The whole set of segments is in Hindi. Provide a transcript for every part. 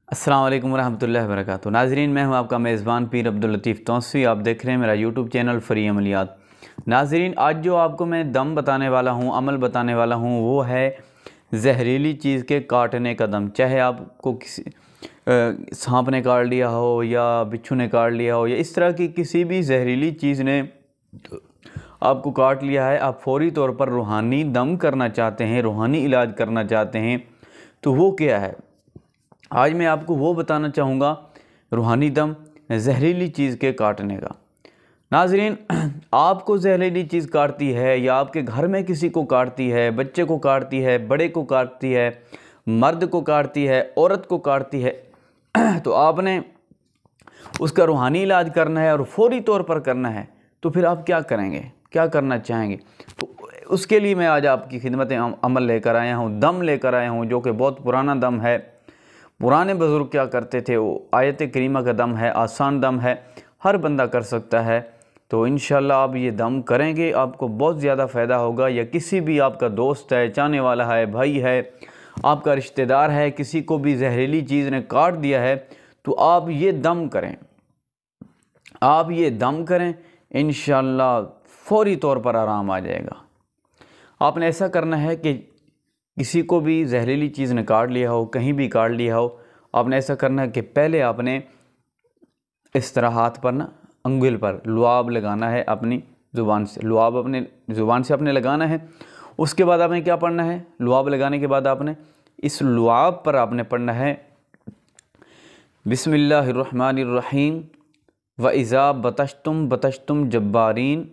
अस्सलाम वालेकुम रहमतुल्लाहि व बरकातुहू। नाज़रीन, मैं हूं आपका मेज़बान पीर अब्दुल लतीफ़ तौसी। आप देख रहे हैं मेरा यूट्यूब चैनल फ़री अमलियात। नाज़रीन, आज जो आपको मैं दम बताने वाला हूं, अमल बताने वाला हूं, वो है जहरीली चीज़ के काटने का दम। चाहे आपको किसी सांप ने काट लिया हो या बिच्छू ने काट लिया हो या इस तरह की किसी भी जहरीली चीज़ ने आपको काट लिया है, आप फ़ौरी तौर पर रूहानी दम करना चाहते हैं, रूहानी इलाज करना चाहते हैं, तो वो क्या है? आज मैं आपको वो बताना चाहूँगा, रूहानी दम जहरीली चीज़ के काटने का। नाज़रीन, आपको जहरीली चीज़ काटती है या आपके घर में किसी को काटती है, बच्चे को काटती है, बड़े को काटती है, मर्द को काटती है, औरत को काटती है, तो आपने उसका रूहानी इलाज करना है और फौरी तौर पर करना है। तो फिर आप क्या करेंगे, क्या करना चाहेंगे? तो उसके लिए मैं आज आपकी खिदमत अमल लेकर आया हूँ, दम लेकर आया हूँ, जो कि बहुत पुराना दम है। पुराने बुज़ुर्ग क्या करते थे, वो आयत करीमा का दम है, आसान दम है, हर बंदा कर सकता है। तो इंशाल्लाह आप ये दम करेंगे, आपको बहुत ज़्यादा फ़ायदा होगा। या किसी भी आपका दोस्त है, चाहने वाला है, भाई है, आपका रिश्तेदार है, किसी को भी जहरीली चीज़ ने काट दिया है, तो आप ये दम करें, आप ये दम करें, इंशाल्लाह फ़ौरी तौर पर आराम आ जाएगा। आपने ऐसा करना है कि किसी को भी जहरीली चीज़ ने काट लिया हो, कहीं भी काट लिया हो, आपने ऐसा करना है कि पहले आपने इस तरह हाथ पर ना अंगुल पर लुआब लगाना है, अपनी ज़ुबान से लुआब अपने ज़ुबान से आपने लगाना है। उसके बाद आपने क्या पढ़ना है? लुआब लगाने के बाद आपने इस लुआब पर आपने पढ़ना है बिस्मिल्लाहिर्रहमानिर्रहीम व इज़ा बतश्तुम जब्बारीन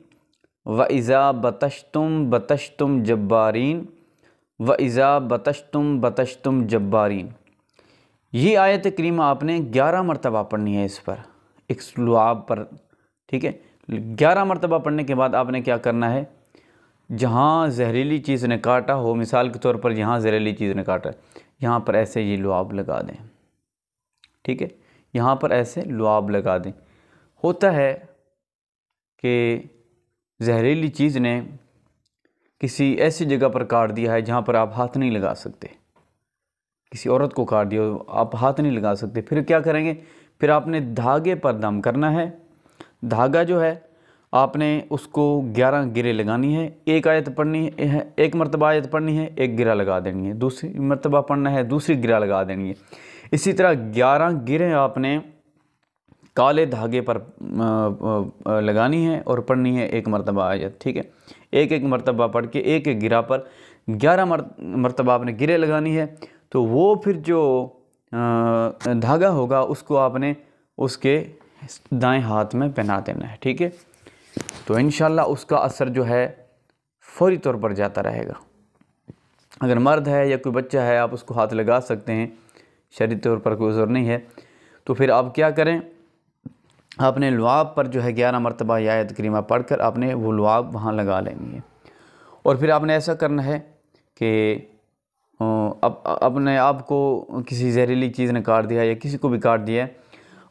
व इज़ा बतश्तुम जब्बारीन व इज़ा बतश्तुम जब्बारीन। ये आयत करीमा आपने 11 मरतबा पढ़नी है इस पर, इस लुआब पर, ठीक है। 11 मरतबा पढ़ने के बाद आपने क्या करना है? जहाँ जहरीली चीज़ ने काटा हो, मिसाल के तौर पर यहाँ जहरीली चीज़ ने काटा, यहाँ पर ऐसे ये लुआब लगा दें, ठीक है। यहाँ पर ऐसे लुआब लगा दें। होता है कि जहरीली चीज़ ने किसी ऐसी जगह पर काट दिया है जहाँ पर आप हाथ नहीं लगा सकते, किसी औरत को काट दिया आप हाथ नहीं लगा सकते। फिर क्या करेंगे? फिर आपने धागे पर दम करना है। धागा जो है आपने उसको 11 गिरे लगानी है। एक आयत पढ़नी है, एक मरतबा आयत पढ़नी है, एक गिरा लगा देनी है। दूसरी मरतबा पढ़ना है, दूसरी गिरा लगा देनी है। इसी तरह 11 गिरें आपने काले धागे पर लगानी है और पढ़नी है एक मरतबा आयत, ठीक है। एक एक मरतबा पढ़ के एक एक गिरा पर 11 मरतबा आपने गिरे लगानी है। तो वो फिर जो धागा होगा उसको आपने उसके दाएं हाथ में पहना देना है, ठीक है। तो इंशाल्लाह उसका असर जो है फौरी तौर पर जाता रहेगा। अगर मर्द है या कोई बच्चा है, आप उसको हाथ लगा सकते हैं, शरीर तौर पर कोई ज़रूर नहीं है। तो फिर आप क्या करें? आपने लुआब पर जो है 11 मरतबा आयत करीमा पढ़कर आपने वो लुआब वहाँ लगा लेनी है। और फिर आपने ऐसा करना है कि अब अपने आप को किसी जहरीली चीज़ ने काट दिया या किसी को भी काट दिया है,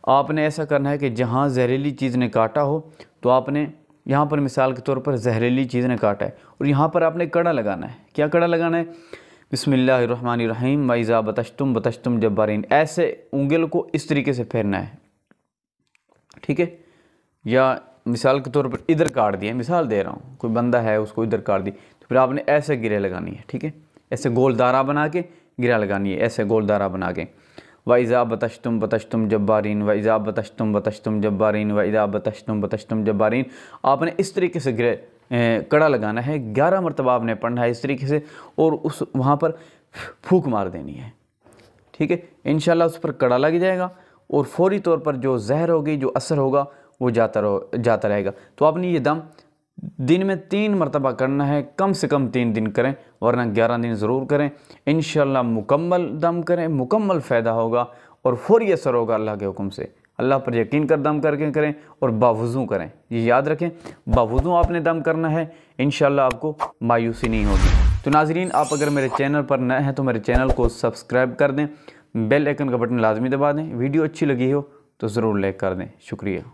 आपने ऐसा करना है कि जहाँ जहरीली चीज़ ने काटा हो, तो आपने यहाँ पर मिसाल के तौर पर जहरीली चीज़ ने काटा है और यहाँ पर आपने कड़ा लगाना है। क्या कड़ा लगाना है? बिस्मिल्लाहिर्रहमानिर्रहीम व इज़ा बतश्तुम जब्बारीन। ऐसे उंगल को इस तरीके से फेरना है, ठीक है। या मिसाल के तौर पर इधर काट दिया, मिसाल दे रहा हूँ, कोई बंदा है उसको इधर काट दी, तो फिर आपने ऐसे गिरे लगानी है, ठीक है। ऐसे गोल दारा बना के गिरा लगानी है, ऐसे गोल दारा बना के। व इज़ा बतश्तुम जब्बारीन व इज़ा बतश्तुम जब्बारीन व इज़ा बतश्तुम जब्बारीन। आपने इस तरीके से गिरे कड़ा लगाना है। 11 मरतबा आपने पढ़ना है इस तरीके से और उस वहाँ पर फूंक मार देनी है, ठीक है। इंशाल्लाह उस पर कड़ा लग जाएगा और फौरी तौर पर जो जहर होगी, जो असर होगा, वो जाता रहेगा। तो आपने ये दम दिन में 3 मरतबा करना है, कम से कम 3 दिन करें, वरना 11 दिन ज़रूर करें। इंशाल्लाह मुकम्मल दम करें, मुकम्मल फ़ायदा होगा और फौरी असर होगा अल्लाह के हुक्म से। अल्लाह पर यकीन कर दम करके करें और बावुज़ू करें। ये याद रखें, बावुज़ू आपने दम करना है, इंशाल्लाह आपको मायूसी नहीं होगी। तो नाज़रीन, आप अगर मेरे चैनल पर नए हैं तो मेरे चैनल को सब्सक्राइब कर दें, बेल आइकन का बटन लाजमी दबा दें। वीडियो अच्छी लगी हो तो ज़रूर लाइक कर दें। शुक्रिया।